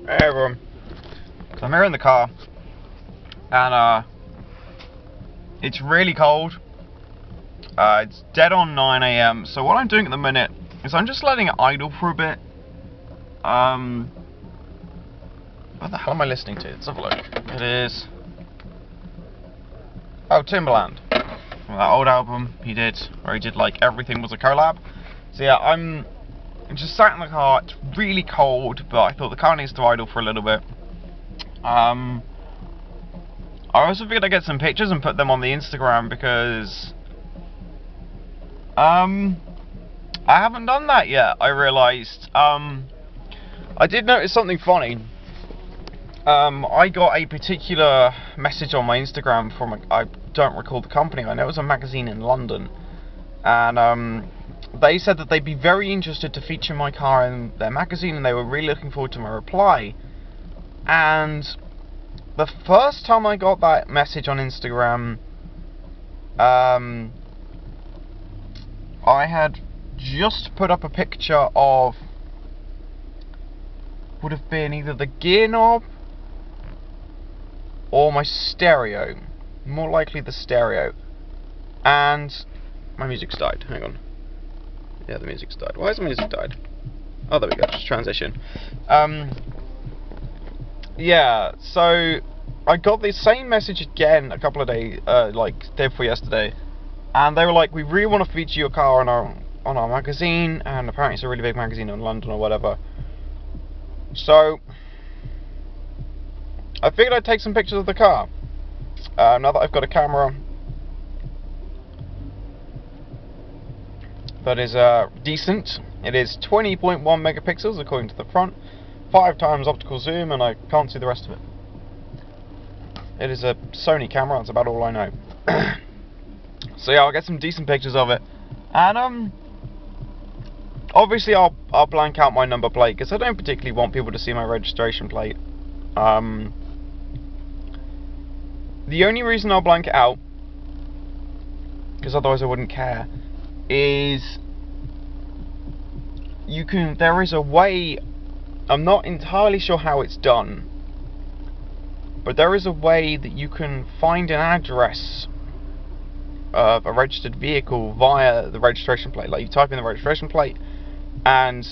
Hey everyone. So I'm here in the car, and it's really cold. It's dead on 9 AM. So what I'm doing at the minute is I'm just letting it idle for a bit. What the hell am I listening to? Let's have a look. It is... oh, Timbaland. From that old album he did, where he did like Everything Was a Collab. So yeah, I'm just sat in the car. It's really cold, but I thought the car needs to idle for a little bit. I also figured I'd get some pictures and put them on the Instagram because I haven't done that yet. I realised. I did notice something funny. I got a particular message on my Instagram from I don't recall the company. I know it was a magazine in London, and they said that they'd be very interested to feature my car in their magazine, and they were really looking forward to my reply. And the first time I got that message on Instagram, I had just put up a picture of, would have been either the gear knob or my stereo, more likely the stereo, and my music's died. Hang on. Yeah, the music's died. Why has the music died? Oh, there we go. Just transition. Yeah, so I got the same message again a couple of days, like day before yesterday, and they were like, "We really want to feature your car on our magazine," and apparently it's a really big magazine in London or whatever. So I figured I'd take some pictures of the car. Now that I've got a camera that is decent. It is 20.1 megapixels according to the front, 5 times optical zoom, and I can't see the rest of it. It is a Sony camera, that's about all I know. So yeah, I'll get some decent pictures of it, and obviously I'll blank out my number plate because I don't particularly want people to see my registration plate. The only reason I'll blank it out, because otherwise I wouldn't care, is there is a way, I'm not entirely sure how it's done, but there is a way that you can find an address of a registered vehicle via the registration plate. Like, you type in the registration plate and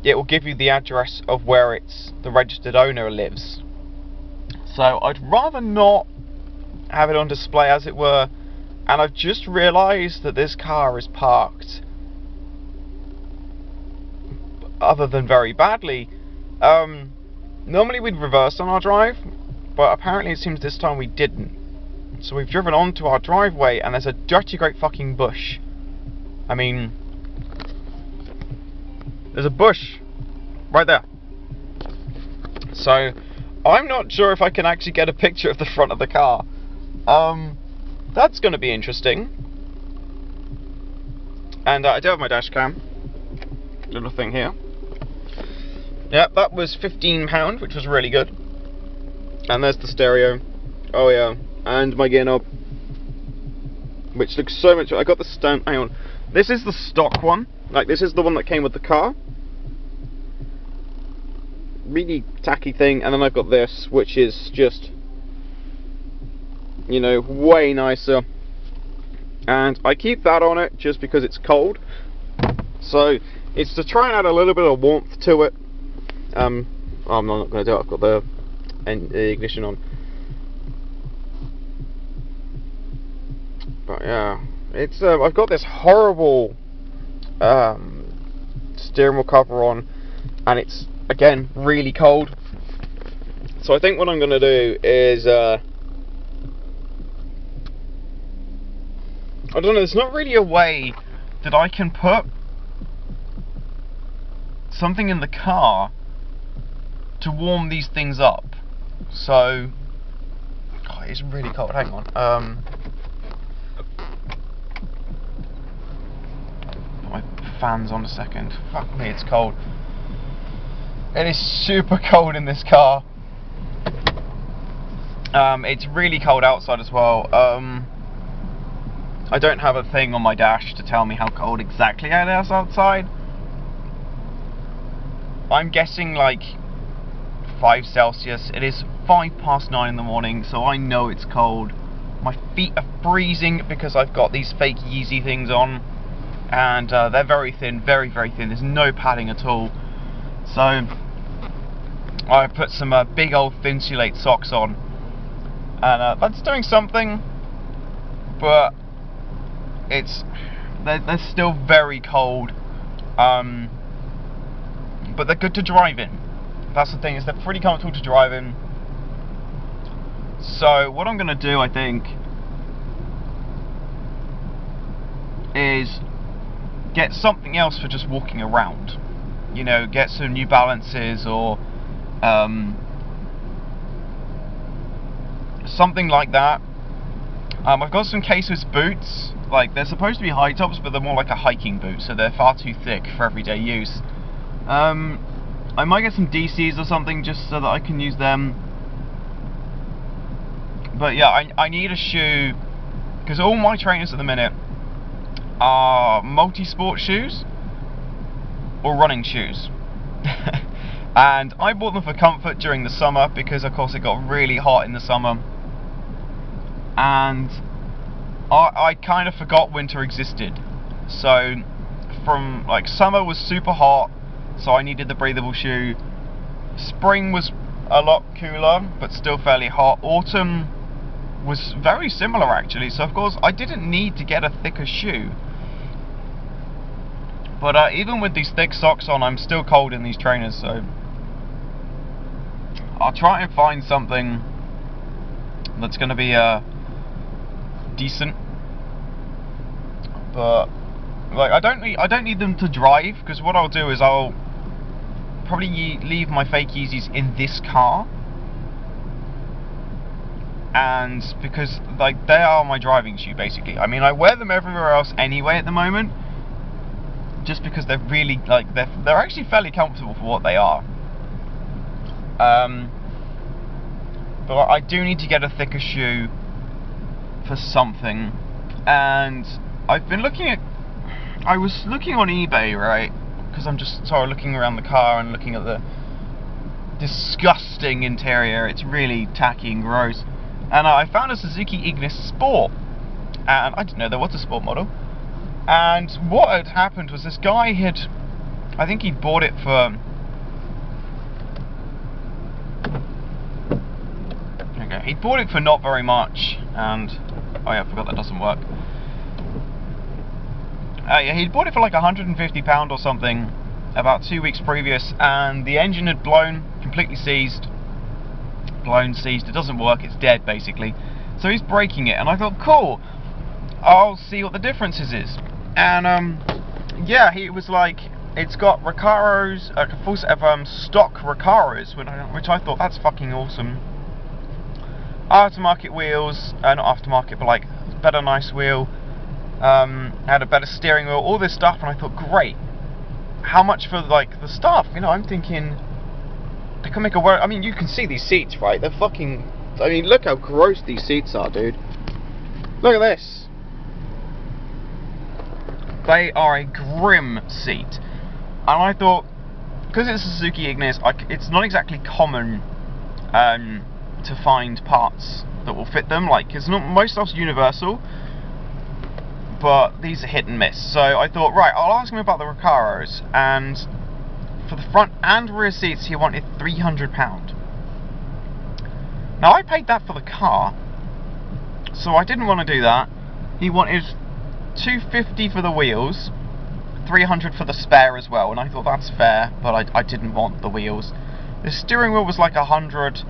it will give you the address of where the registered owner lives. So I'd rather not have it on display, as it were, and I've just realised that this car is parked, other than very badly. Normally we'd reverse on our drive, but apparently it seems this time we didn't. So we've driven onto our driveway and there's a dirty great fucking bush. I mean, there's a bush right there. So I'm not sure if I can actually get a picture of the front of the car. That's going to be interesting. And I do have my dash cam, little thing here. Yep, that was £15, which was really good. And there's the stereo. Oh yeah, and my gear knob, which looks so much. I got the stand. Hang on, this is the stock one. Like, this is the one that came with the car. Really tacky thing, and then I've got this, which is just, you know, way nicer. And I keep that on it just because it's cold. So it's to try and add a little bit of warmth to it. I'm not going to do it. I've got the ignition on. But yeah, it's I've got this horrible steering wheel cover on, and it's again really cold. So I think what I'm going to do is I don't know. There's not really a way that I can put something in the car to warm these things up. So, God, it's really cold. Hang on. Put my fans on a second. Fuck me, it's cold. It is super cold in this car. It's really cold outside as well. I don't have a thing on my dash to tell me how cold exactly it is outside. I'm guessing like 5 Celsius. It is 9:05 in the morning, so I know it's cold. My feet are freezing because I've got these fake Yeezy things on, and they're very thin, very, very thin. There's no padding at all. So I put some big old Thinsulate socks on, and that's doing something, but they're still very cold. But they're good to drive in. That's the thing, is they're pretty comfortable to drive in. So what I'm going to do, I think, is get something else for just walking around. You know, get some New Balances or something like that. I've got some K-Swiss boots. Like, they're supposed to be high tops, but they're more like a hiking boot, so they're far too thick for everyday use. I might get some DCs or something just so that I can use them. But yeah, I need a shoe, because all my trainers at the minute are multi-sport shoes or running shoes. And I bought them for comfort during the summer because of course it got really hot in the summer, and I kind of forgot winter existed. So from like summer was super hot, so I needed the breathable shoe. Spring was a lot cooler but still fairly hot. Autumn was very similar actually, so of course I didn't need to get a thicker shoe. But even with these thick socks on, I'm still cold in these trainers, so I'll try and find something that's going to be decent. But like I don't need them to drive, because what I'll do is I'll probably leave my fake Yeezys in this car, and because like they are my driving shoe basically. I mean, I wear them everywhere else anyway at the moment, just because they're really like they're actually fairly comfortable for what they are. But I do need to get a thicker shoe for something, and I've been looking at. I was looking on eBay, right? Because I'm just sort of looking around the car and looking at the disgusting interior. It's really tacky and gross. And I found a Suzuki Ignis Sport, and I didn't know there was a sport model. And what had happened was this guy I think he bought it for. Okay, he bought it for not very much, and oh yeah, I forgot that doesn't work. Yeah, he'd bought it for like £150 or something about 2 weeks previous, and the engine had blown, completely seized. Seized, it doesn't work, it's dead basically. So he's breaking it, and I thought, cool, I'll see what the differences is. And yeah, he was like, it's got Recaros, a full set of stock Recaros, which I thought, that's fucking awesome. Aftermarket wheels, not aftermarket, but like better, nice wheel. Had a better steering wheel, all this stuff, and I thought, great. How much for like the stuff? You know, I'm thinking they can make a work. I mean, you can see these seats, right? They're fucking. I mean, look how gross these seats are, dude. Look at this. They are a grim seat, and I thought, because it's a Suzuki Ignis, it's not exactly common to find parts that will fit them. Like, it's not, most stuff's universal, but these are hit and miss. So I thought, right, I'll ask him about the Recaros, and for the front and rear seats he wanted £300. Now I paid that for the car, so I didn't want to do that. He wanted £250 for the wheels, £300 for the spare as well, and I thought that's fair, but I didn't want the wheels. The steering wheel was like £100.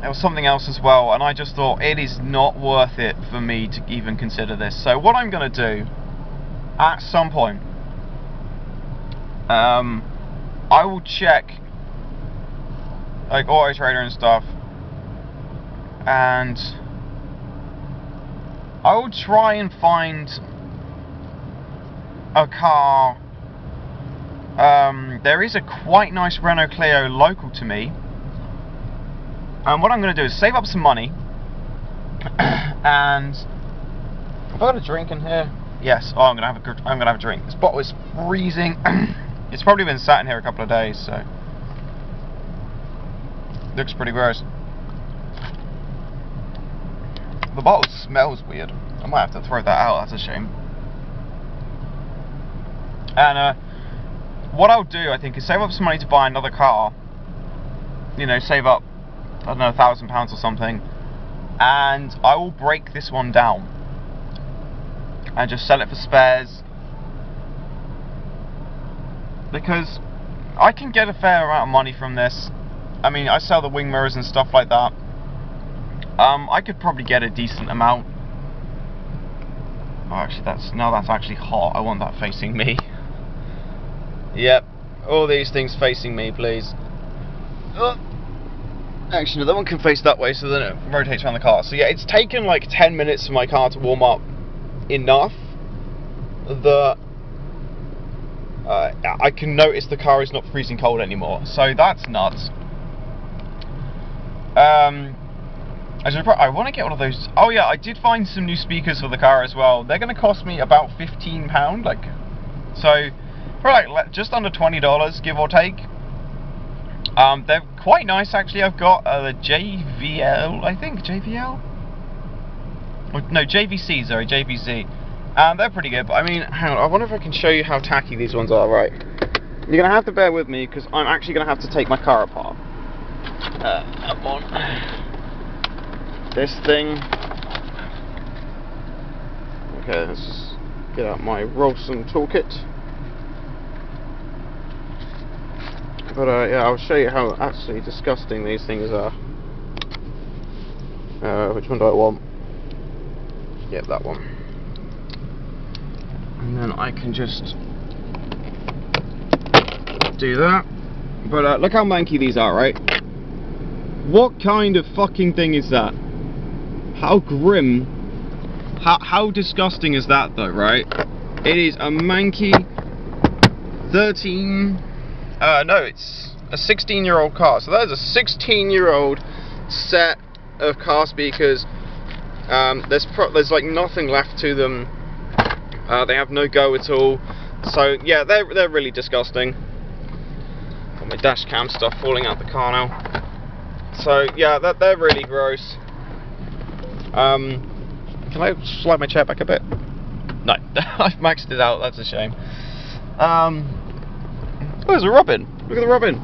There was something else as well, and I just thought it is not worth it for me to even consider this. So what I'm going to do, at some point, I will check like Auto Trader and stuff, and I will try and find a car. There is a quite nice Renault Clio local to me. And what I'm going to do is save up some money, and have I got a drink in here? Yes. Oh, I'm going to have a drink. This bottle is freezing. It's probably been sat in here a couple of days, so Looks pretty gross. The bottle smells weird. I might have to throw that out, that's a shame. And what I'll do, I think, is save up some money to buy another car. You know, save up, I don't know, £1,000 or something. And I will break this one down. And just sell it for spares. Because I can get a fair amount of money from this. I mean, I sell the wing mirrors and stuff like that. I could probably get a decent amount. Oh, actually, that's actually hot. I want that facing me. Yep, all these things facing me, please. Actually, no, that one can face that way, so then it rotates around the car. So yeah, it's taken like 10 minutes for my car to warm up enough that I can notice the car is not freezing cold anymore. So that's nuts. I want to get one of those. Oh yeah, I did find some new speakers for the car as well. They're going to cost me about £15, like, so for like just under $20, give or take. They're quite nice actually. I've got the JVL, I think JVL. No, JVC. Sorry, JVC. They're pretty good. But I mean, hang on. I wonder if I can show you how tacky these ones are. Right, you're gonna have to bear with me because I'm actually gonna have to take my car apart. Up on. This thing. Okay, let's just get out my Rolson toolkit. But yeah, I'll show you how absolutely disgusting these things are. Which one do I want? Yeah, that one. And then I can just do that. But look how manky these are, right? What kind of fucking thing is that? How grim, how disgusting is that though, right? It is a manky it's a 16-year-old car. So that is a 16-year-old set of car speakers. There's like nothing left to them. They have no go at all. So yeah, they're really disgusting. Got my dash cam stuff falling out the car now. So yeah, they're really gross. Can I slide my chair back a bit? No, I've maxed it out, that's a shame. Oh, there's a robin. Look at the robin.